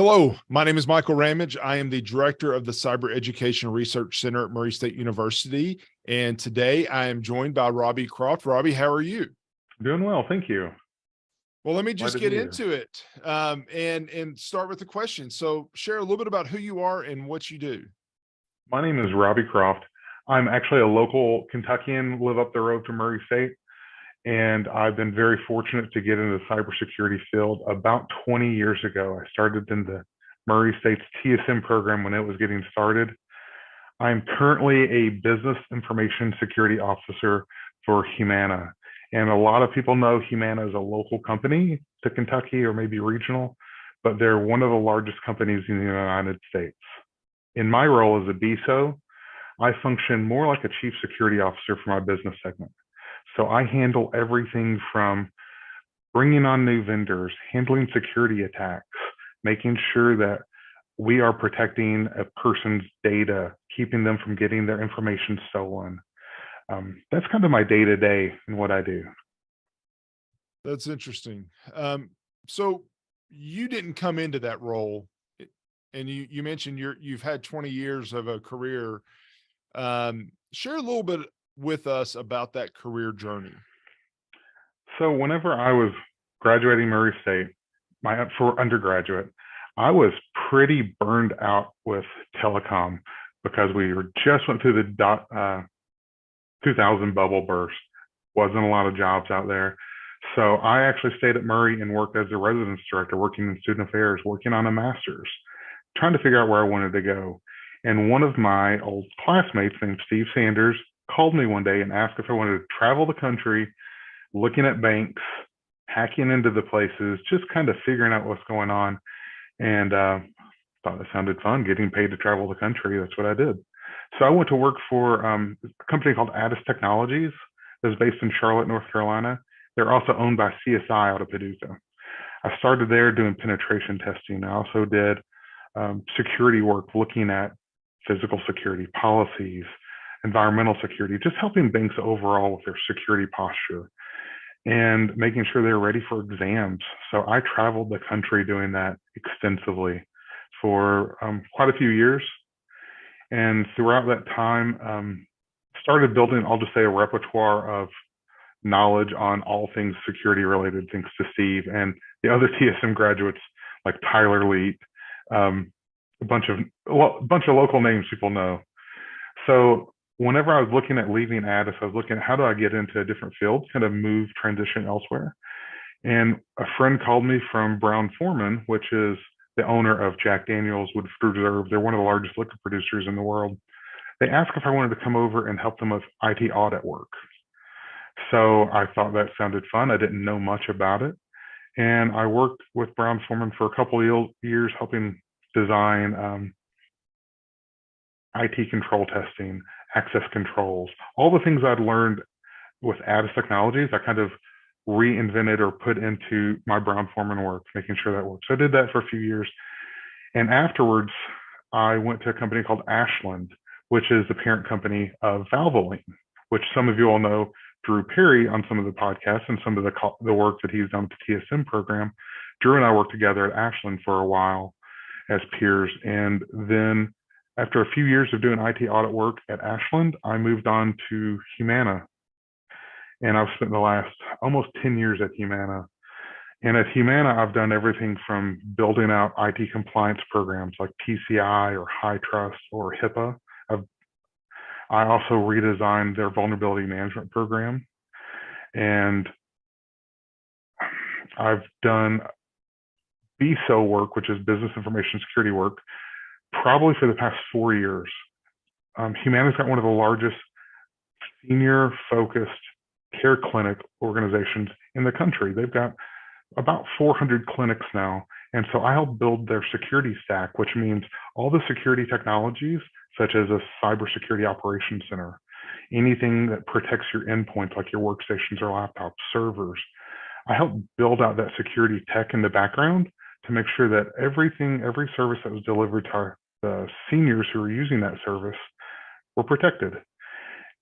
Hello, my name is Michael Ramage. I am the director of the Cyber Education Research Center at Murray State University. And today I am joined by Robby Croft. Robby, how are you? Doing well, thank you. Well, let me Glad just to be get here. into it and start with the question. So share a little bit about who you are and what you do. My name is Robby Croft. I'm actually a local Kentuckian, live up the road from Murray State, and I've been very fortunate to get into the cybersecurity field about 20 years ago. I started in the Murray State's TSM program when it was getting started. I'm currently a business information security officer for Humana. And a lot of people know Humana is a local company to Kentucky or maybe regional, but they're one of the largest companies in the United States. In my role as a BSO, I function more like a chief security officer for my business segment. So I handle everything from bringing on new vendors, handling security attacks, making sure that we are protecting a person's data, keeping them from getting their information stolen. That's kind of my day-to-day and what I do. That's interesting. So you didn't come into that role, and you mentioned you've had 20 years of a career. Share a little bit with us about that career journey. So whenever I was graduating Murray State, for undergraduate, I was pretty burned out with telecom because we just went through the 2000 bubble burst. Wasn't a lot of jobs out there. So I actually stayed at Murray and worked as a residence director, working in student affairs, working on a master's, trying to figure out where I wanted to go. And one of my old classmates named Steve Sanders called me one day and asked if I wanted to travel the country, looking at banks, hacking into the places, just kind of figuring out what's going on. And thought it sounded fun, getting paid to travel the country. That's what I did. So I went to work for a company called Addis Technologies that's based in Charlotte, North Carolina. They're also owned by CSI out of Paducah. I started there doing penetration testing. I also did security work, looking at physical security policies, environmental security, just helping banks overall with their security posture and making sure they're ready for exams. So I traveled the country doing that extensively for quite a few years. And throughout that time, started building, I'll just say, a repertoire of knowledge on all things security related, thanks to Steve and the other TSM graduates like Tyler Leet, a bunch of local names people know. So whenever I was looking at leaving Addis, I was looking at how do I get into a different field, kind of transition elsewhere. And a friend called me from Brown-Forman, which is the owner of Jack Daniel's Woodford Reserve. They're one of the largest liquor producers in the world. They asked if I wanted to come over and help them with IT audit work. So I thought that sounded fun. I didn't know much about it. And I worked with Brown-Forman for a couple of years, helping design IT control testing, access controls, all the things I'd learned with Addis Technologies, I kind of reinvented or put into my Brown-Forman work, making sure that worked. So I did that for a few years. And afterwards, I went to a company called Ashland, which is the parent company of Valvoline, which some of you all know Drew Perry on some of the podcasts and some of the work that he's done with the TSM program. Drew and I worked together at Ashland for a while as peers. And then after a few years of doing IT audit work at Ashland, I moved on to Humana. And I've spent the last almost 10 years at Humana. And at Humana, I've done everything from building out IT compliance programs like PCI or HITRUST or HIPAA. I also redesigned their vulnerability management program. And I've done BSO work, which is business information security work, probably for the past 4 years. Humana's got one of the largest senior focused care clinic organizations in the country. They've got about 400 clinics now. And so I help build their security stack, which means all the security technologies, such as a cybersecurity operations center, anything that protects your endpoints, like your workstations or laptops, servers. I help build out that security tech in the background to make sure that every service that was delivered to the seniors who are using that service were protected.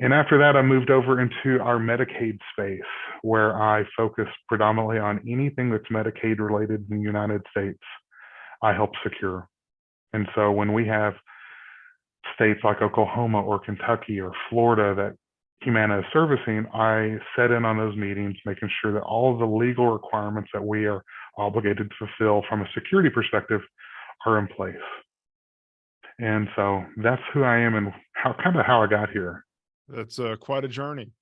And after that, I moved over into our Medicaid space, where I focus predominantly on anything that's Medicaid related in the United States. I help secure. And so when we have states like Oklahoma or Kentucky or Florida that Humana is servicing, I set in on those meetings, making sure that all of the legal requirements that we are obligated to fulfill from a security perspective are in place. And so that's who I am and how I got here. That's quite a journey.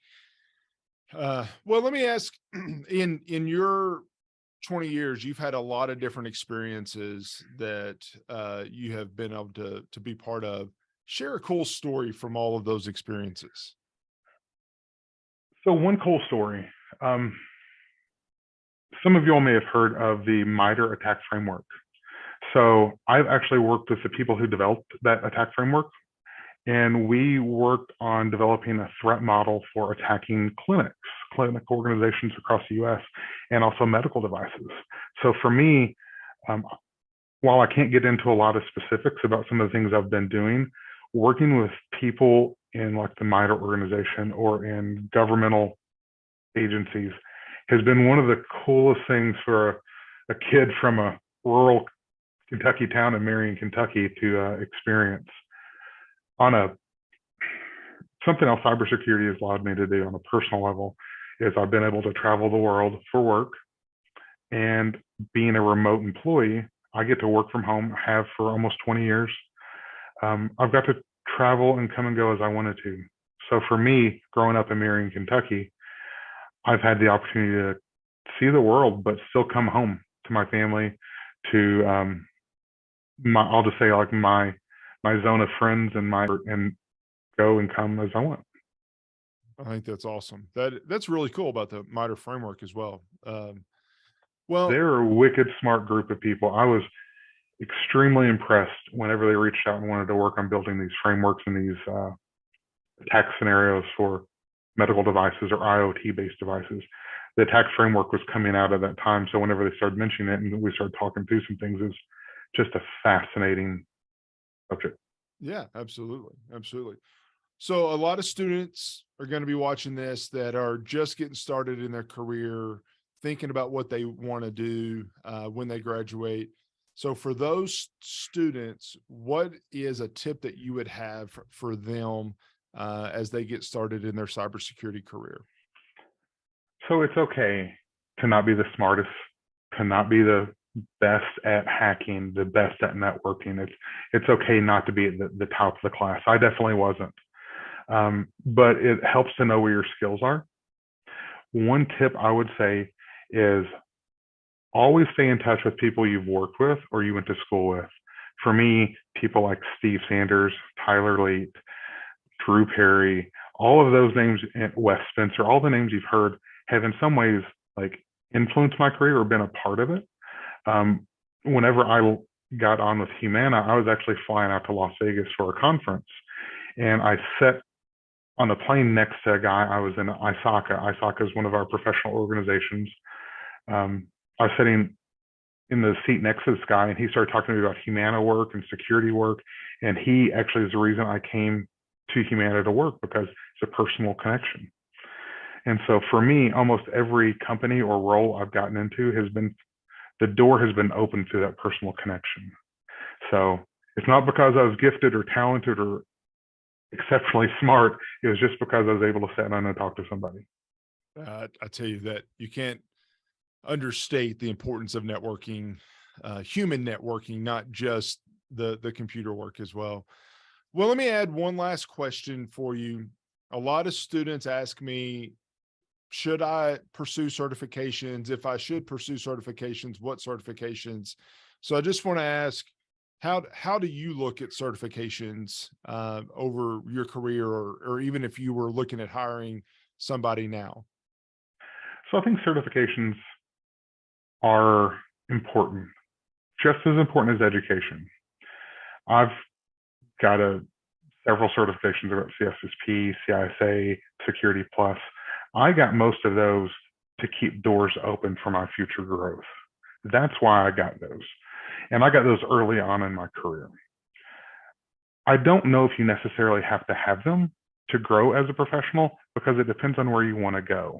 Well, let me ask, in your 20 years, you've had a lot of different experiences that you have been able to be part of. Share a cool story from all of those experiences. So one cool story. Some of you all may have heard of the MITRE attack framework. So I've actually worked with the people who developed that attack framework, and we worked on developing a threat model for attacking clinic organizations across the US, and also medical devices. So for me, while I can't get into a lot of specifics about some of the things I've been doing, working with people in like the MITRE organization or in governmental agencies has been one of the coolest things for a kid from a rural Kentucky town in Marion, Kentucky to experience. Something else cybersecurity has allowed me to do on a personal level is I've been able to travel the world for work, and being a remote employee, I get to work from home, have for almost 20 years. I've got to travel and come and go as I wanted to. So for me, growing up in Marion, Kentucky, I've had the opportunity to see the world, but still come home to my family, to I'll just say like my zone of friends and go and come as I want. I think that's awesome. That's really cool about the MITRE framework as well. Well, They're a wicked smart group of people. I was extremely impressed whenever they reached out and wanted to work on building these frameworks and these attack scenarios for medical devices or IoT-based devices. The attack framework was coming out at that time, so whenever they started mentioning it and we started talking through some things, it's just a fascinating subject. yeah, absolutely. Absolutely. So a lot of students are going to be watching this that are just getting started in their career, thinking about what they want to do when they graduate. So for those students, what is a tip that you would have for them as they get started in their cybersecurity career? So it's okay to not be the smartest, to not be the best at hacking, the best at networking. It's okay not to be at the top of the class. I definitely wasn't. But it helps to know where your skills are. One tip I would say is always stay in touch with people you've worked with or you went to school with. For me, people like Steve Sanders, Tyler Late, Drew Perry, all of those names, Wes Spencer, all the names you've heard have in some ways like influenced my career or been a part of it. Whenever I got on with Humana, I was actually flying out to Las Vegas for a conference, and I sat on the plane next to a guy. I was in ISACA. ISACA is one of our professional organizations. I was sitting in the seat next to this guy, and he started talking to me about Humana work and security work. And he actually is the reason I came to Humana to work, because it's a personal connection. And so for me, almost every company or role I've gotten into the door has been open through that personal connection. So it's not because I was gifted or talented or exceptionally smart. It was just because I was able to sit down and talk to somebody. I tell you that you can't understate the importance of networking, human networking, not just the computer work as well. Well, let me add one last question for you. A lot of students ask me, should I pursue certifications? If I should pursue certifications, what certifications? So I just want to ask, how do you look at certifications over your career, or even if you were looking at hiring somebody now? So I think certifications are important, just as important as education. I've got several certifications about CSSP, CISA, Security Plus. I got most of those to keep doors open for my future growth. That's why I got those. And I got those early on in my career. I don't know if you necessarily have to have them to grow as a professional, because it depends on where you want to go.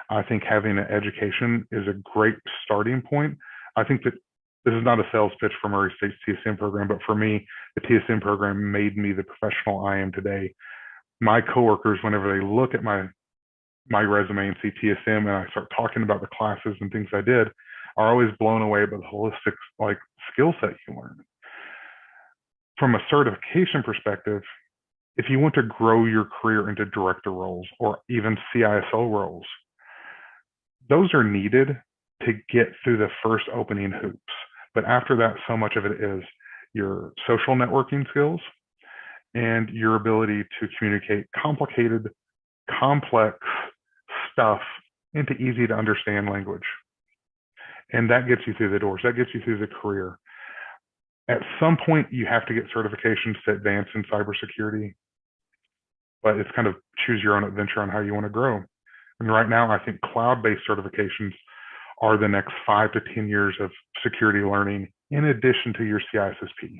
I think having an education is a great starting point. I think that this is not a sales pitch for Murray State's TSM program, but for me, the TSM program made me the professional I am today. My coworkers, whenever they look at my resume and see TSM and I start talking about the classes and things I did, are always blown away by the holistic like skill set you learn. From a certification perspective, if you want to grow your career into director roles or even CISO roles, those are needed to get through the first opening hoops. But after that, so much of it is your social networking skills and your ability to communicate complicated, complex stuff into easy to understand language. And that gets you through the doors. That gets you through the career. At some point, you have to get certifications to advance in cybersecurity, but it's kind of choose your own adventure on how you want to grow. And right now, I think cloud-based certifications are the next 5 to 10 years of security learning in addition to your CISSP.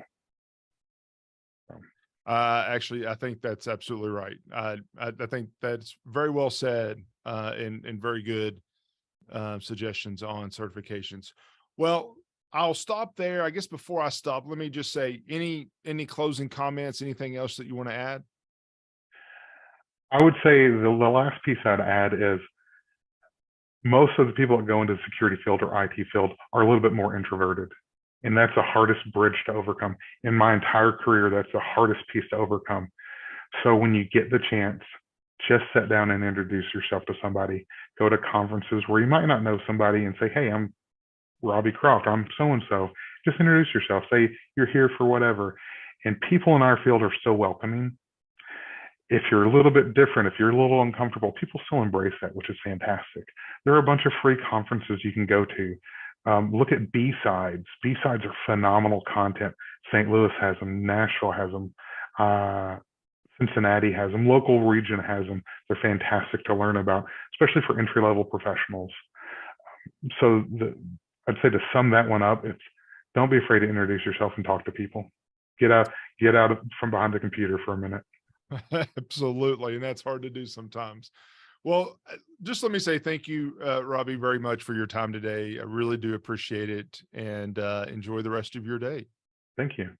Actually, I think that's absolutely right. I think that's very well said, and very good suggestions on certifications. Well, I'll stop there. I guess before I stop, let me just say any closing comments, anything else that you want to add? I would say the last piece I'd add is most of the people that go into the security field or IT field are a little bit more introverted. And that's the hardest bridge to overcome. In my entire career, that's the hardest piece to overcome. So when you get the chance, just sit down and introduce yourself to somebody. Go to conferences where you might not know somebody and say, hey, I'm Robby Croft, I'm so-and-so. Just introduce yourself. Say you're here for whatever. And people in our field are so welcoming. If you're a little bit different, if you're a little uncomfortable, people still embrace that, which is fantastic. There are a bunch of free conferences you can go to. Look at B-Sides. B-Sides are phenomenal content. St. Louis has them. Nashville has them. Cincinnati has them. Local region has them. They're fantastic to learn about, especially for entry-level professionals. So I'd say to sum that one up, it's don't be afraid to introduce yourself and talk to people. Get out from behind the computer for a minute. Absolutely. And that's hard to do sometimes. Well, just let me say thank you, Robby, very much for your time today. I really do appreciate it, and enjoy the rest of your day. Thank you.